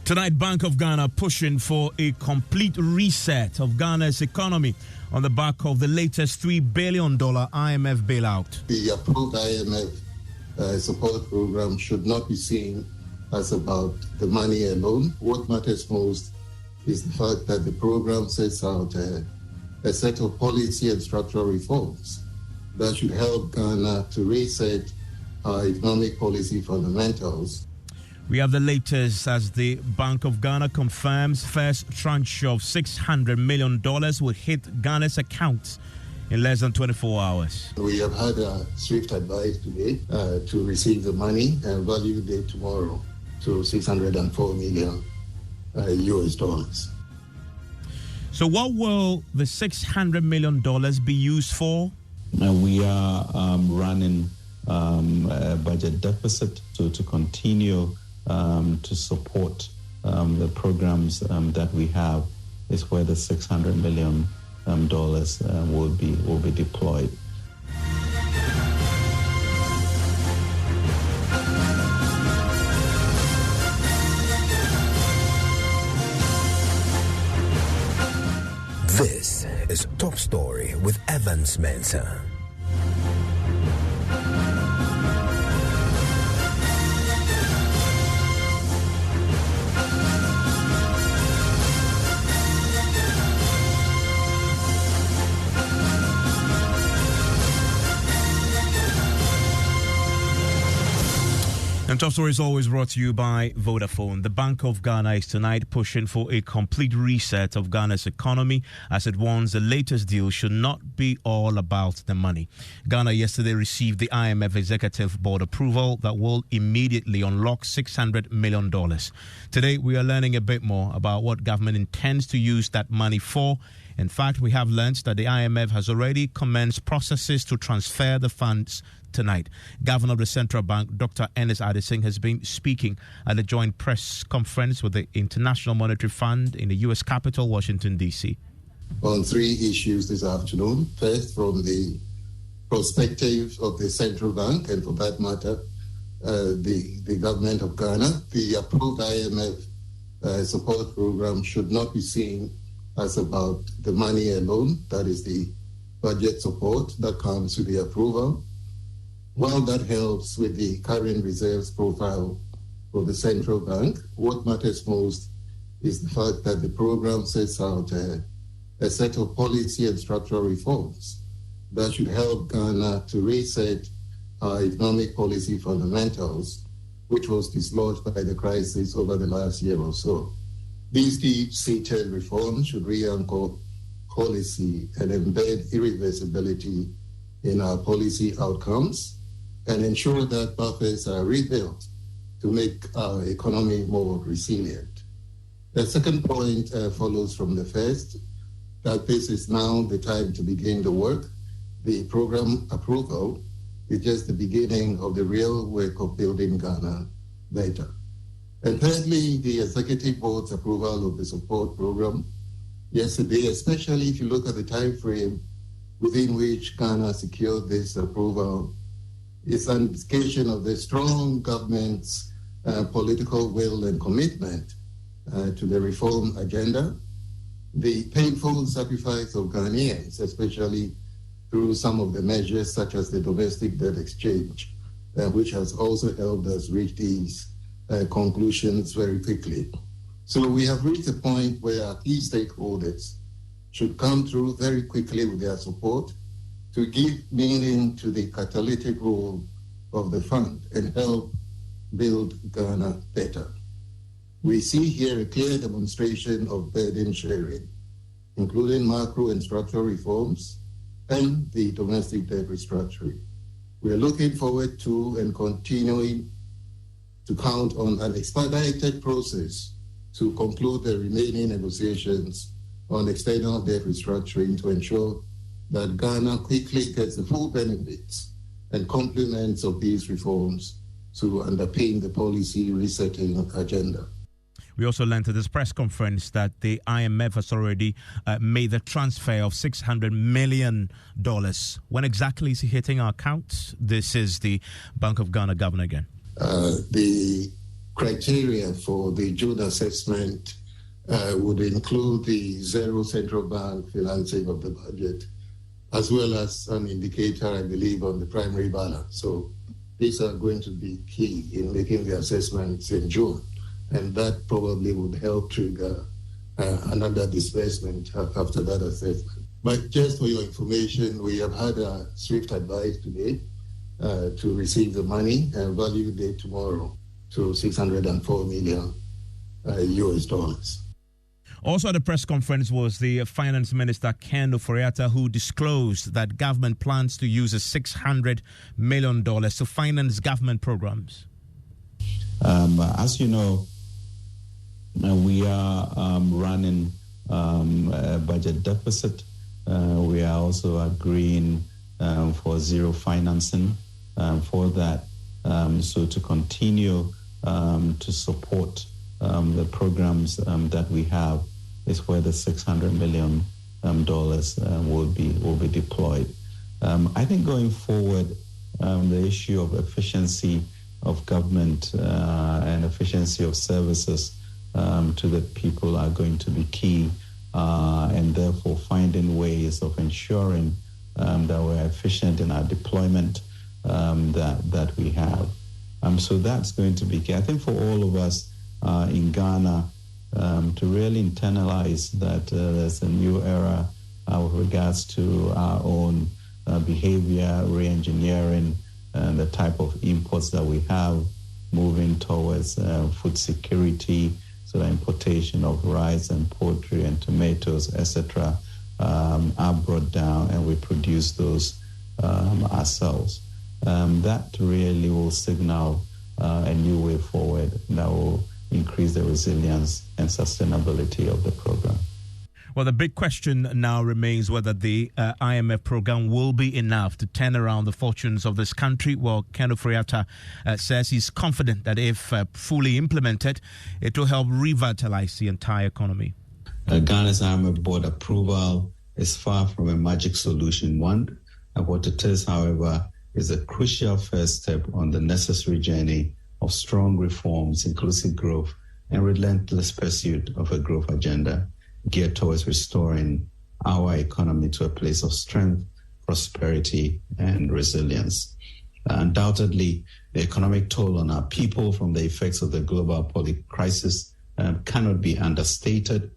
Tonight, Bank of Ghana pushing for a complete reset of Ghana's economy on the back of the latest $3 billion IMF bailout. The approved IMF support program should not be seen as about the money alone. What matters most is the fact that the program sets out a set of policy and structural reforms that should help Ghana to reset our economic policy fundamentals. We have the latest as the Bank of Ghana confirms first tranche of $600 million will hit Ghana's accounts in less than 24 hours. We have had a swift advice today to receive the money and value date tomorrow to $604 million US dollars. So what will the $600 million be used for? We are running a budget deficit to continue to support the programs that we have is where the $600 million will be deployed. This is Top Story with Evans Mensah. And Top Story is always brought to you by Vodafone. The Bank of Ghana is tonight pushing for a complete reset of Ghana's economy as it warns the latest deal should not be all about the money. Ghana yesterday received the IMF Executive Board approval that will immediately unlock $600 million. Today, we are learning a bit more about what government intends to use that money for. In fact, we have learned that the IMF has already commenced processes to transfer the funds tonight. Governor of the Central Bank, Dr. Ernest Adesing, has been speaking at a joint press conference with the International Monetary Fund in the U.S. capital, Washington, D.C. On three issues this afternoon. First, from the perspective of the Central Bank, and for that matter, the government of Ghana, the approved IMF support program should not be seen as about the money alone. That is the budget support that comes with the approval. While that helps with the current reserves profile for the central bank, what matters most is the fact that the program sets out a set of policy and structural reforms that should help Ghana to reset our economic policy fundamentals, which was dislodged by the crisis over the last year or so. These deep-seated reforms should re-anchor policy and embed irreversibility in our policy outcomes and ensure that buffers are rebuilt to make our economy more resilient. The second point follows from the first, that this is now the time to begin the work. The program approval is just the beginning of the real work of building Ghana better. And thirdly, the Executive Board's approval of the support program yesterday, especially if you look at the time frame within which Ghana secured this approval, is an indication of the strong government's political will and commitment to the reform agenda. The painful sacrifice of Ghanaians, especially through some of the measures such as the domestic debt exchange, which has also helped us reach these conclusions very quickly. So we have reached a point where our key stakeholders should come through very quickly with their support to give meaning to the catalytic role of the fund and help build Ghana better. We see here a clear demonstration of burden sharing, including macro and structural reforms and the domestic debt restructuring. We are looking forward to and continuing to count on an expedited process to conclude the remaining negotiations on external debt restructuring to ensure that Ghana quickly gets the full benefits and complements of these reforms to underpin the policy resetting agenda. We also learned at this press conference that the IMF has already made the transfer of $600 million. When exactly is it hitting our accounts? This is the Bank of Ghana governor again. The criteria for the June assessment would include the zero central bank financing of the budget, as well as an indicator, I believe, on the primary balance. So these are going to be key in making the assessments in June, and that probably would help trigger another disbursement after that assessment. But just for your information, we have had a swift advice today to receive the money, and value date tomorrow, to $604 million US dollars. Also at the press conference was the Finance Minister, Ken Ofori-Atta, who disclosed that government plans to use $600 million to finance government programs. As you know, we are running a budget deficit. We are also agreeing for zero financing for that. So to continue to support the programs that we have is where the $600 million will be deployed. I think going forward, the issue of efficiency of government and efficiency of services to the people are going to be key, and therefore finding ways of ensuring that we're efficient in our deployment that we have. So that's going to be key. I think for all of us in Ghana to really internalize that there's a new era with regards to our own behavior, re-engineering, and the type of inputs that we have, moving towards food security, so the importation of rice and poultry and tomatoes, etc., are brought down, and we produce those ourselves. That really will signal a new way forward that will increase the resilience and sustainability of the program. Well, the big question now remains whether the IMF program will be enough to turn around the fortunes of this country. Well, Ken Ofori-Atta says he's confident that if fully implemented, it will help revitalize the entire economy. Ghana's IMF board approval is far from a magic solution. What it is, however, is a crucial first step on the necessary journey of strong reforms, inclusive growth, and relentless pursuit of a growth agenda geared towards restoring our economy to a place of strength, prosperity, and resilience. Undoubtedly, the economic toll on our people from the effects of the global public crisis cannot be understated.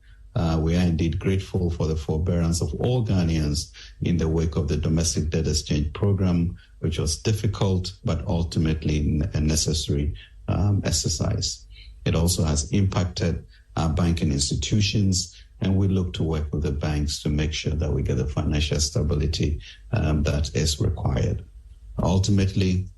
We are indeed grateful for the forbearance of all Ghanaians in the wake of the domestic debt exchange program, which was difficult but ultimately a necessary exercise. It also has impacted our banking institutions, and we look to work with the banks to make sure that we get the financial stability that is required. Ultimately,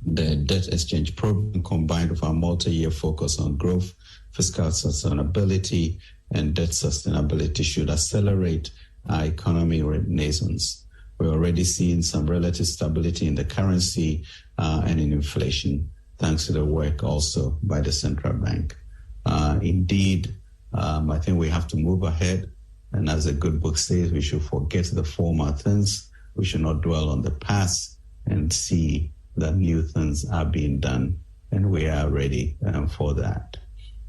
the debt exchange program, combined with our multi-year focus on growth, fiscal sustainability, and debt sustainability, should accelerate our economy renaissance. We're already seeing some relative stability in the currency and in inflation, thanks to the work also by the central bank. Indeed, I think we have to move ahead. And as a good book says, we should forget the former things. We should not dwell on the past and see that new things are being done. And we are ready for that.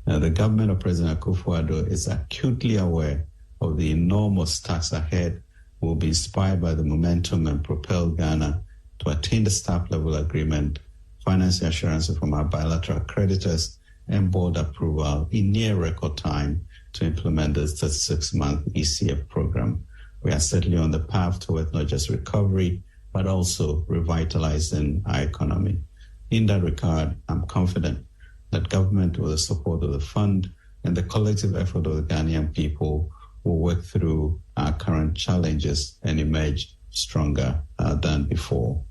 The government of President Akufo-Addo is acutely aware of the enormous task ahead. Will be inspired by the momentum and propel Ghana to attain the staff-level agreement, financing assurances from our bilateral creditors, and board approval in near record time to implement the 36-month ECF program. We are certainly on the path towards not just recovery, but also revitalizing our economy. In that regard, I'm confident that government, with the support of the fund and the collective effort of the Ghanaian people, will work through our current challenges and emerge stronger than before.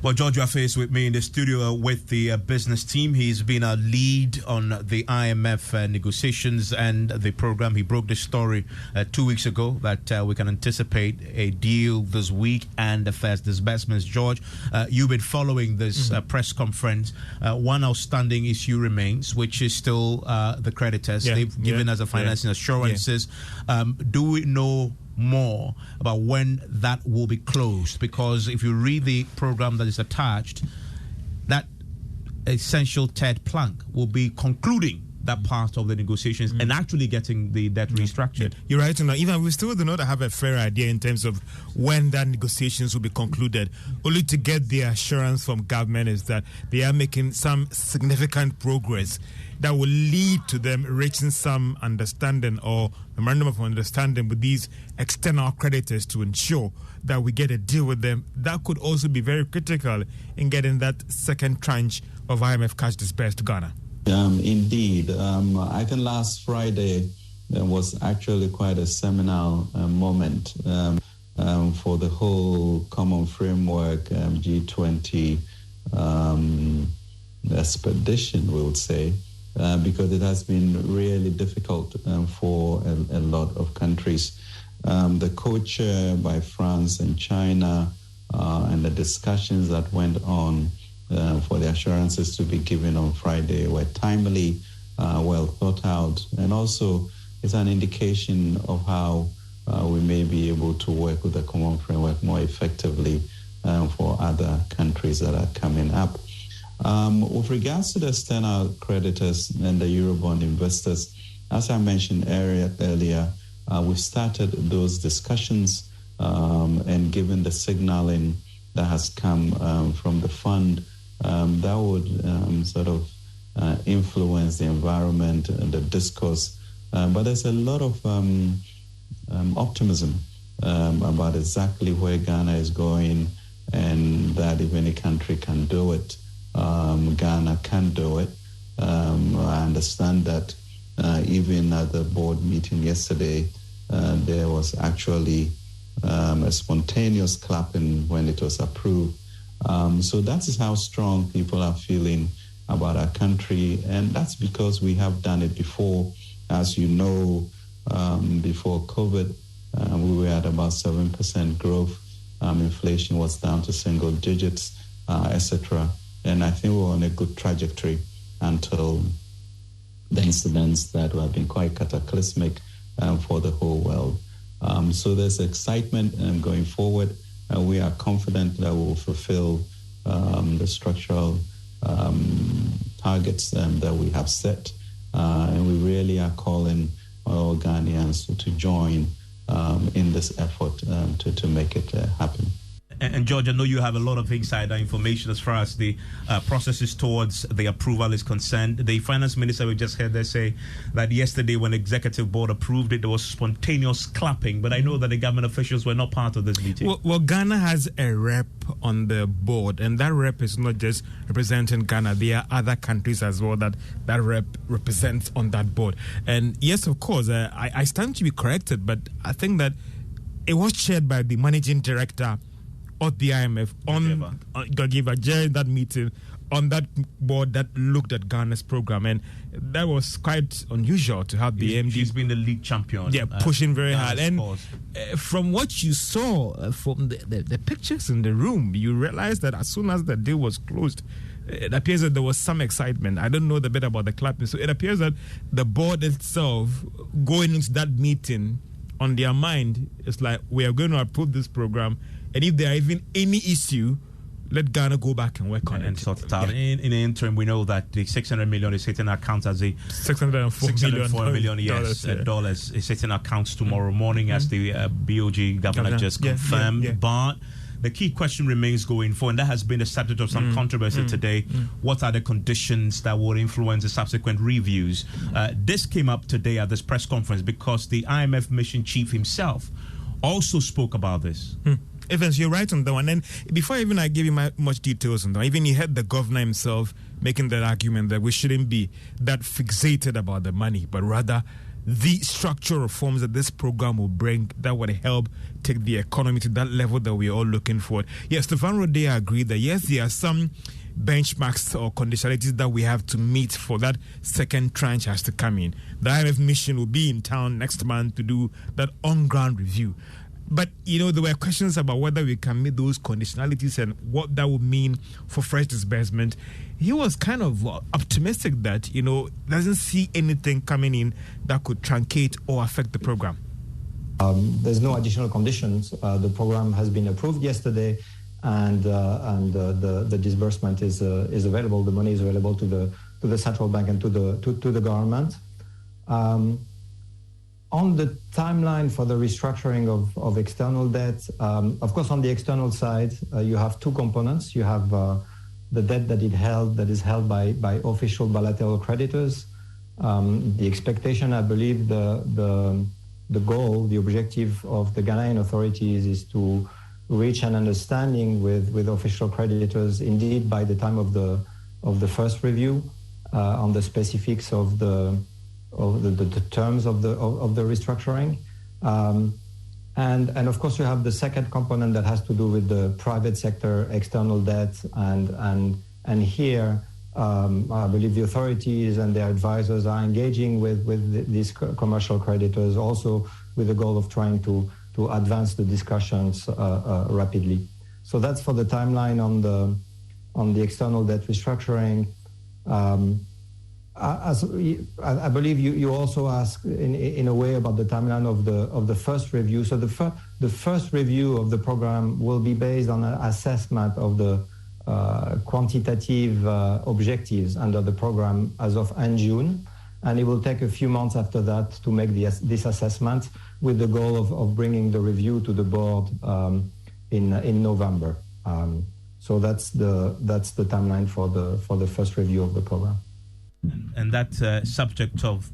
Well, George Affe with me in the studio with the business team. He's been a lead on the IMF negotiations and the program. He broke the story 2 weeks ago that we can anticipate a deal this week and the first disbursements. George, you've been following this press conference. One outstanding issue remains, which is still the creditors. They've given us a financing assurances. Do we know more about when that will be closed? Because if you read the program that is attached, that essential third plank will be concluding that part of the negotiations and actually getting the debt restructured. You're right, and even we still do not have a fair idea in terms of when that negotiations will be concluded. Only to get the assurance from government is that they are making some significant progress that will lead to them reaching some understanding or memorandum of understanding with these external creditors to ensure that we get a deal with them. That could also be very critical in getting that second tranche of IMF cash dispersed to Ghana. Indeed. I think last Friday there was actually quite a seminal moment for the whole common framework G20 expedition, we would say. Because it has been really difficult for a lot of countries. The co-chair by France and China and the discussions that went on for the assurances to be given on Friday were timely, well thought out, and also it's an indication of how we may be able to work with the common framework more effectively for other countries that are coming up. With regards to the external creditors and the Eurobond investors, as I mentioned earlier, we've started those discussions and given the signaling that has come from the fund, that would sort of influence the environment and the discourse. But there's a lot of optimism about exactly where Ghana is going, and that if any country can do it, Ghana can do it. I understand that even at the board meeting yesterday, there was actually a spontaneous clapping when it was approved. So that is how strong people are feeling about our country, and that's because we have done it before. As you know, before COVID, we were at about 7% growth. Inflation was down to single digits, etc. And I think we're on a good trajectory until the incidents that have been quite cataclysmic for the whole world. So there's excitement going forward. We are confident that we'll fulfill the structural targets that we have set. And we really are calling all Ghanaians to join in this effort to make it happen. And George, I know you have a lot of insider information as far as the processes towards the approval is concerned. The finance minister, we just heard there say that yesterday when the executive board approved it, there was spontaneous clapping. But I know that the government officials were not part of this meeting. Well, Ghana has a rep on the board, and that rep is not just representing Ghana. There are other countries as well that rep represents on that board. And yes, of course, I stand to be corrected, but I think that it was chaired by the managing director of the IMF on Georgieva during that meeting on that board that looked at Ghana's program, and that was quite unusual to have the MD. She's been the lead champion. Yeah, pushing very hard. And from what you saw from the pictures in the room, you realize that as soon as the deal was closed, it appears that there was some excitement. I don't know the bit about the clapping. So it appears that the board itself, going into that meeting, on their mind, it's like, we are going to approve this program, and if there are even any issue, let Ghana go back and work on it. And sort it out. Yeah. In the interim, we know that the 600 million is hitting accounts as a $604 million dollars is hitting accounts tomorrow morning, as the BOG governor just confirmed. But the key question remains going forward, and that has been the subject of some controversy today. What are the conditions that will influence the subsequent reviews? This came up today at this press conference because the IMF mission chief himself also spoke about this. Evans, you're right on that one. And before even I give you much details on that, even you heard the governor himself making that argument that we shouldn't be that fixated about the money, but rather the structural reforms that this program will bring that would help take the economy to that level that we're all looking for. Yes, Stefan Rode agreed that yes, there are some benchmarks or conditionalities that we have to meet for that second tranche has to come in. The IMF mission will be in town next month to do that on-ground review. But, there were questions about whether we can meet those conditionalities and what that would mean for fresh disbursement. He was kind of optimistic that, doesn't see anything coming in that could truncate or affect the program. There's no additional conditions. The program has been approved yesterday, and the disbursement is available. The money is available to the central bank and to the government. On the timeline for the restructuring of external debt, of course, on the external side, you have two components. You have the debt that is held by official bilateral creditors. The expectation, I believe, the goal, the objective of the Ghanaian authorities is to reach an understanding with official creditors, indeed, by the time of the first review on the specifics of the terms of the restructuring, and of course you have the second component that has to do with the private sector external debt, and here I believe the authorities and their advisors are engaging with these commercial creditors, also with the goal of trying to advance the discussions rapidly. So that's for the timeline on the external debt restructuring. As I believe you also asked in a way about the timeline of the first review. So the first review of the program will be based on an assessment of the quantitative objectives under the program as of end June, and it will take a few months after that to make this assessment, with the goal of bringing the review to the board in November. So that's the timeline for the first review of the program. And that subject of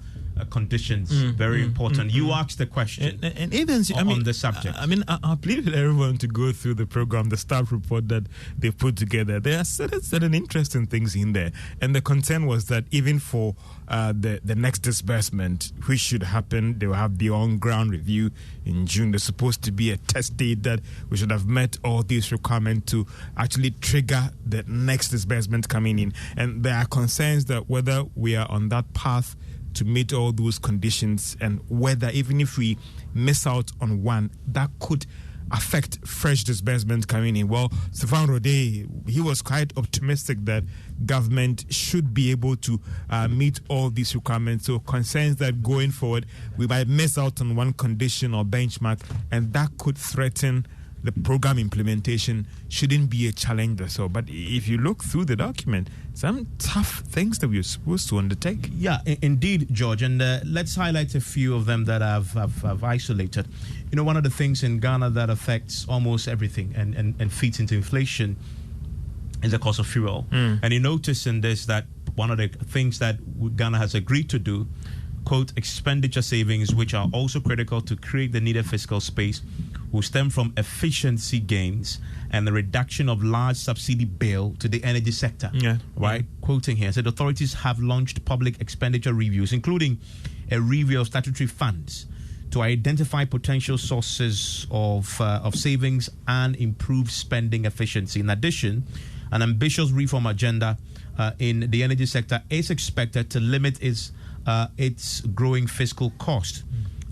conditions, very important. You asked the question and even on the subject. I plead with everyone to go through the program, the staff report that they put together. There are certain interesting things in there. And the concern was that even for the next disbursement, which should happen, they will have the on-ground review in June. There's supposed to be a test date that we should have met all these requirements to actually trigger the next disbursement coming in. And there are concerns that whether we are on that path to meet all those conditions, and whether even if we miss out on one, that could affect fresh disbursement coming in. Well, Stefan Rode, he was quite optimistic that government should be able to meet all these requirements. So concerns that going forward, we might miss out on one condition or benchmark, and that could threaten the program implementation shouldn't be a challenge or so. But if you look through the document, some tough things that we're supposed to undertake. Yeah, indeed, George. And let's highlight a few of them that I've isolated. One of the things in Ghana that affects almost everything and feeds into inflation is the cost of fuel. And you notice in this that one of the things that Ghana has agreed to do, quote, expenditure savings, which are also critical to create the needed fiscal space, will stem from efficiency gains and the reduction of large subsidy bill to the energy sector. Right? Quoting here, said authorities have launched public expenditure reviews, including a review of statutory funds, to identify potential sources of savings and improve spending efficiency. In addition, an ambitious reform agenda in the energy sector is expected to limit its growing fiscal cost.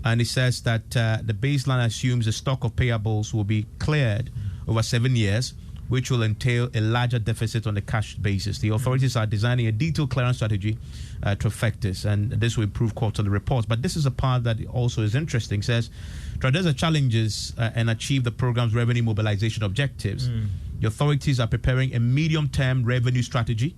And it says that the baseline assumes the stock of payables will be cleared over 7 years, which will entail a larger deficit on a cash basis. The authorities are designing a detailed clearance strategy to affect this, and this will improve quarterly reports. But this is a part that also is interesting. It says, to address the challenges and achieve the program's revenue mobilization objectives, the authorities are preparing a medium-term revenue strategy,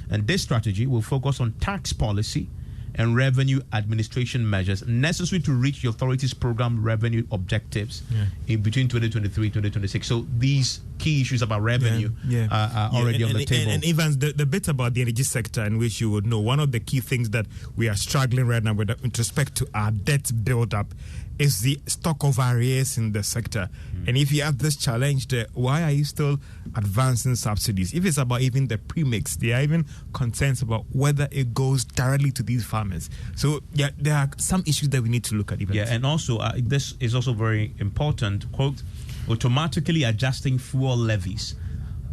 and this strategy will focus on tax policy and revenue administration measures necessary to reach the authorities' program revenue objectives in between 2023 and 2026. So these key issues about revenue are already on the table. And even the bit about the energy sector, in which you would know, one of the key things that we are struggling right now with respect to our debt build-up is the stock of arrears in the sector. And if you have this challenge there, why are you still advancing subsidies? If it's about even the premix, there are even concerns about whether it goes directly to these farmers. So there are some issues that we need to look at. Even and also this is also very important. Quote, automatically adjusting fuel levies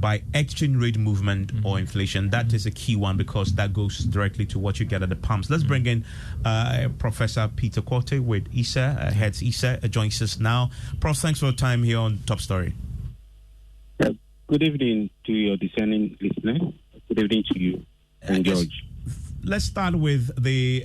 by exchange rate movement or inflation. That is a key one because that goes directly to what you get at the pumps. Let's bring in Professor Peter Quartey with ISA, heads ISA, joins us now. Prof, thanks for your time here on Top Story. Good evening to your discerning listeners. Good evening to you and George. Let's start with the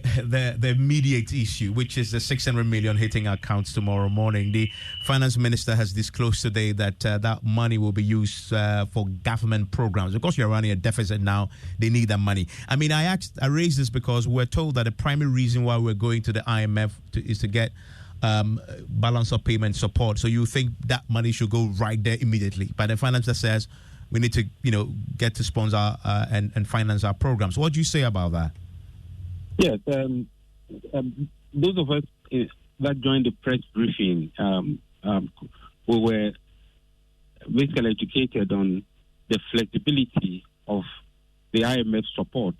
immediate issue, which is the 600 million hitting our accounts tomorrow morning. The finance minister has disclosed today that that money will be used for government programs. Because you're running a deficit now, they need that money. I mean, I raised this because we're told that the primary reason why we're going to the IMF is to get balance of payment support. So you think that money should go right there immediately. But the finance minister says we need to, get to sponsor and finance our programs. What do you say about that? Yes, those of us that joined the press briefing, we were basically educated on the flexibility of the IMF support.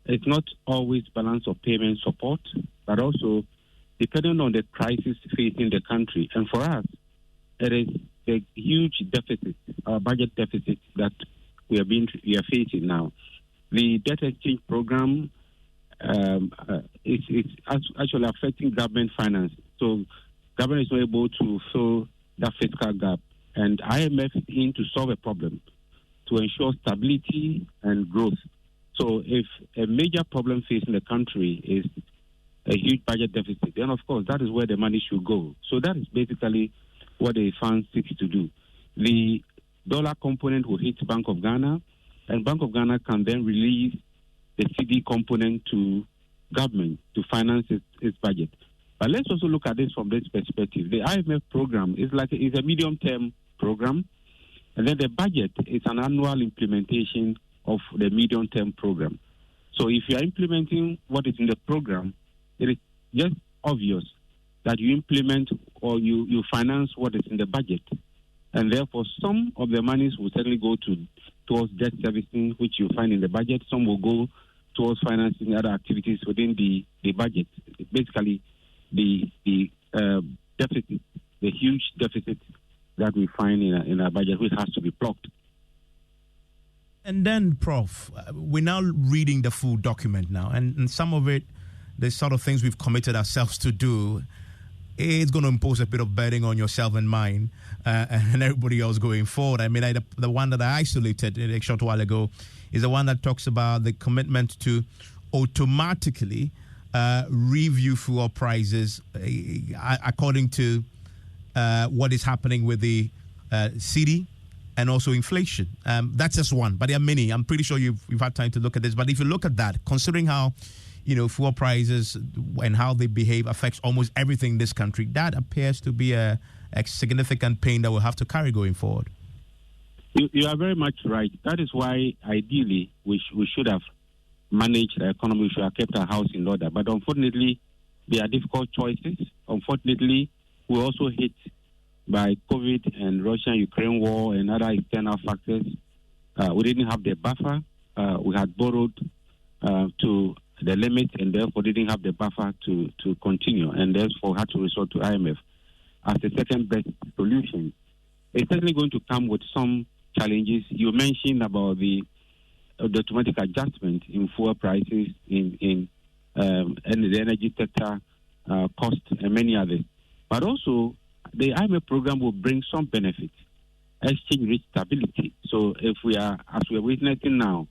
It's not always balance of payment support, but also depending on the crisis facing the country. And for us, it is a huge deficit, budget deficit that we are facing now. The debt exchange program is actually affecting government finance. So government is not able to fill that fiscal gap. And IMF is in to solve a problem, to ensure stability and growth. So if a major problem facing the country is a huge budget deficit, then of course that is where the money should go. So that is basically what the fund seeks to do. The dollar component will hit Bank of Ghana, and Bank of Ghana can then release the CD component to government to finance its budget. But let's also look at this from this perspective. The IMF program is a medium-term program, and then the budget is an annual implementation of the medium-term program. So if you are implementing what is in the program, it is just obvious that you implement or you finance what is in the budget. And therefore, some of the monies will certainly go towards debt servicing, which you find in the budget. Some will go towards financing other activities within the budget. Basically, the deficit, the huge deficit that we find in our budget, which has to be plugged. And then, Prof, we're now reading the full document now, and some of it, the sort of things we've committed ourselves to do, it's going to impose a bit of burden on yourself and mine and everybody else going forward. I mean, the one that I isolated a short while ago is the one that talks about the commitment to automatically review fuel prices according to what is happening with the CD and also inflation. That's just one, but there are many. I'm pretty sure you've had time to look at this. But if you look at that, considering how fuel prices and how they behave affects almost everything in this country, that appears to be a significant pain that we'll have to carry going forward. You are very much right. That is why, ideally, we should have managed the economy, we should have kept our house in order. But unfortunately, there are difficult choices. Unfortunately, we're also hit by COVID and Russia-Ukraine war and other external factors. We didn't have the buffer. We had borrowed to the limit and therefore didn't have the buffer to continue, and therefore had to resort to IMF as the second best solution. It's certainly going to come with some challenges. You mentioned about the automatic adjustment in fuel prices, in the energy sector, cost, and many others. But also, the IMF program will bring some benefits, exchange rate stability. So if we are, as we are witnessing now,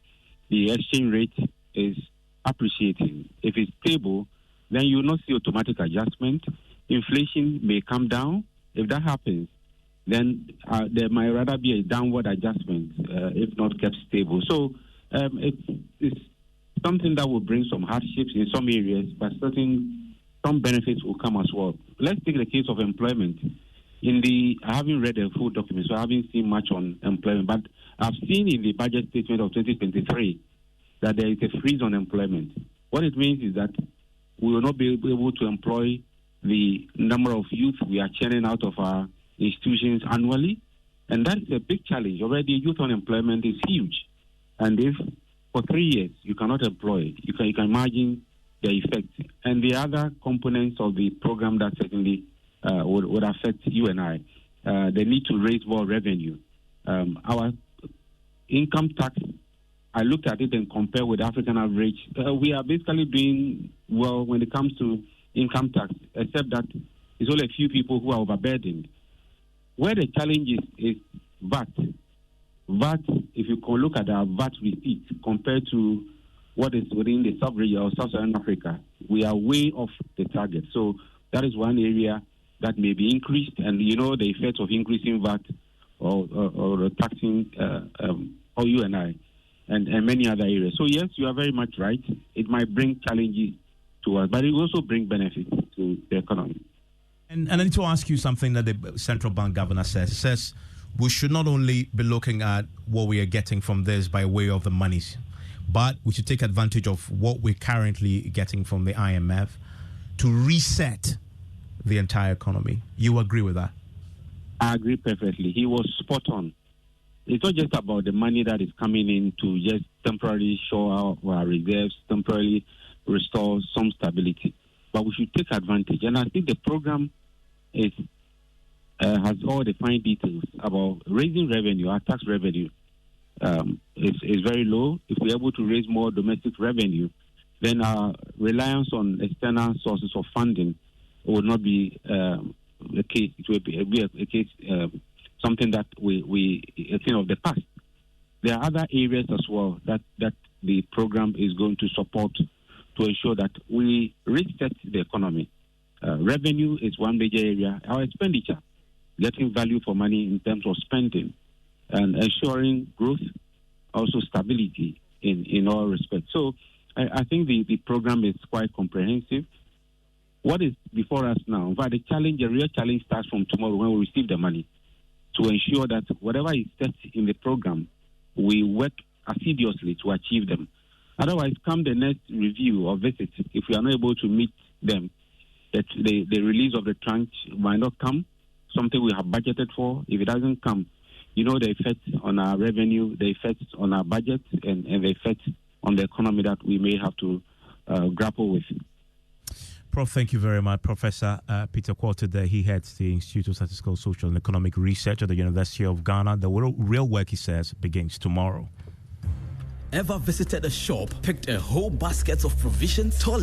the exchange rate is appreciating. If it's stable, then you will not see automatic adjustment. Inflation may come down. If that happens, then there might rather be a downward adjustment, if not kept stable. So it's something that will bring some hardships in some areas, but some benefits will come as well. Let's take the case of employment. I haven't read the full document, so I haven't seen much on employment. But I've seen in the budget statement of 2023 that there is a freeze on employment. What it means is that we will not be able to employ the number of youth we are churning out of our institutions annually. And that is a big challenge. Already youth unemployment is huge. And if for 3 years you cannot employ, you can imagine the effect. And the other components of the program that certainly would affect you and I, the need to raise more revenue. Our income tax, I looked at it and compared with African average. We are basically doing well when it comes to income tax, except that it's only a few people who are overburdened. Where the challenge is VAT. VAT, if you can look at our VAT receipts compared to what is within the sub-region or sub-Saharan Africa, we are way off the target. So that is one area that may be increased, and the effect of increasing VAT or taxing or you and I, and many other areas. So yes, you are very much right. It might bring challenges to us, but it will also bring benefits to the economy. And I need to ask you something that the central bank governor says. It says we should not only be looking at what we are getting from this by way of the monies, but we should take advantage of what we're currently getting from the IMF to reset the entire economy. You agree with that? I agree perfectly. He was spot on. It's not just about the money that is coming in to just temporarily show our reserves, temporarily restore some stability. But we should take advantage. And I think the program has all the fine details about raising revenue. Our tax revenue is very low. If we're able to raise more domestic revenue, then our reliance on external sources of funding will not be the case. It will be a case, something that a thing of the past. There are other areas as well that the program is going to support to ensure that we reset the economy. Revenue is one major area. Our expenditure, getting value for money in terms of spending, and ensuring growth, also stability in all respects. So I think the program is quite comprehensive. What is before us now? But the real challenge starts from tomorrow when we receive the money, to ensure that whatever is set in the program, we work assiduously to achieve them. Otherwise, come the next review or visit, if we are not able to meet them, that the release of the tranche might not come, something we have budgeted for. If it doesn't come, the effect on our revenue, the effect on our budget, and the effect on the economy that we may have to grapple with. Prof, thank you very much. Professor Peter Quarter there. He heads the Institute of Statistical, Social and Economic Research at the University of Ghana. The real work, he says, begins tomorrow. Ever visited a shop, picked a whole basket of provisions, toilet